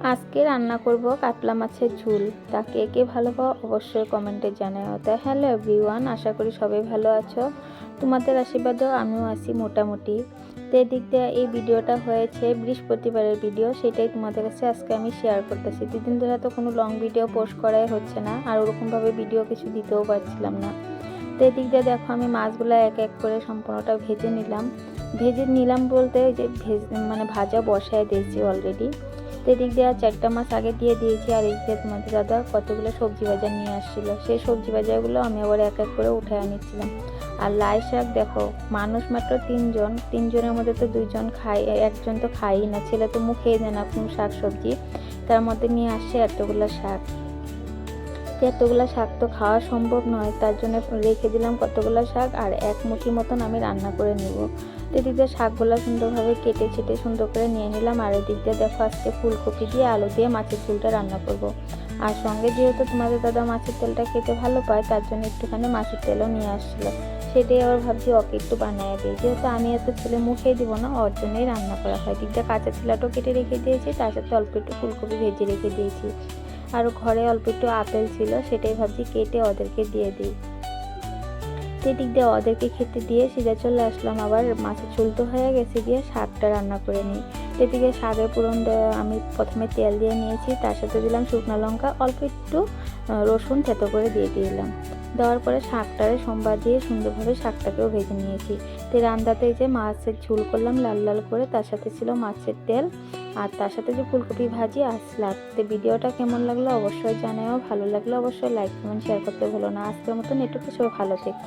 আজকে রান্না করব কাতলা মাছের ঝোল। তা কে কে ভালো পাও অবশ্যই কমেন্টে জানাও। তা হ্যালো এভরিওয়ান, আশা করি সবাই ভালো আছো। তোমাদের আশীর্বাদেও আমিও আছি মোটামুটি। তো এদিক দিয়ে এই ভিডিওটা হয়েছে বৃহস্পতিবারের ভিডিও, সেটাই তোমাদের কাছে আজকে আমি শেয়ার করতেছি। দুদিন ধরে তো কোনো লং ভিডিও পোস্ট করাই হচ্ছে না, আর ওরকমভাবে ভিডিও কিছু দিতেও পারছিলাম না। তো এদিক দিয়ে দেখো আমি মাছগুলো এক এক করে সম্পূর্ণটা ভেজে নিলাম বলতে ওই যে ভাজা বসায় দিয়েছি অলরেডি। তো এদিক দিয়ে 4টা মাছ আগে দিয়ে দিয়েছি, আর এদিক দিয়ে তোমাদের দাদা কতগুলো সবজি বাজার নিয়ে আসছিলো, সেই সবজি বাজারগুলো আমি আবার এক এক করে উঠে নিচ্ছিলাম। আর লাই শাক দেখো, মানুষ মাত্র তিনজনের মধ্যে তো 2জন খাই, একজন তো খাই না, ছেলে তো মুখেই দেয় না কোনো শাক সবজি, তার মধ্যে নিয়ে আসছে এতগুলো শাক। এতগুলো শাক তো খাওয়া সম্ভব নয়, তার জন্য রেখে দিলাম কতগুলো শাক, আর এক মুঠি মতন আমি রান্না করে নিব। এদিক দিয়ে শাকগুলো সুন্দরভাবে কেটে ছেটে সুন্দর করে নিয়ে নিলাম। আর এদিক দিয়ে দেখো আজকে ফুলকপি দিয়ে আলু দিয়ে মাছের ঝোলটা রান্না করব। আর সঙ্গে যেহেতু তোমাদের দাদা মাছের তেলটা খেতে ভালো পায়, তার জন্য একটুখানি মাছের তেলও নিয়ে আসছিলো। সেটাই আবার ভাবছি ওকে একটু বানিয়ে দিই, যেহেতু আমি এত ছেলে মুখেই দিব না, ওর জন্যই রান্না করা হয়। দিক দিয়ে কাঁচা ছিলাটাও কেটে রেখে দিয়েছি, তার সাথে অল্প একটু ফুলকপি ভেজে রেখে দিয়েছি। আর ঘরে অল্প একটু আপেল ছিল, সেটাই ভাবছি কেটে ওদেরকে দিয়ে দিই। সেদিক দিয়ে ওদেরকে খেতে দিয়ে সিধা চলে আসলাম, আবার মাছের ঝোল তো হয়ে গেছে, দিয়ে শাকটা রান্না করে নিই। এদিকে শাকের পুরন আমি প্রথমে তেল দিয়ে নিয়েছি, তার সাথে দিলাম শুকনো লঙ্কা, অল্প একটু রসুন থেতো করে দিয়ে দিলাম। দেওয়ার পরে শাকটারে সোমবার দিয়ে সুন্দরভাবে শাকটাকেও ভেজে নিয়েছি। তো রান্নাতে এই যে মাছের ঝোল করলাম লাল লাল করে, তার সাথে ছিল মাছের তেল, আর তার সাথে যে ফুলকপি ভাজি আর স্যালাড। তো ভিডিওটা কেমন লাগলো অবশ্যই জানাও, ভালো লাগলে অবশ্যই লাইক কমেন্ট শেয়ার করতে ভুলো না। আজকের মতন এটুকু, সবাই ভালো থেকো।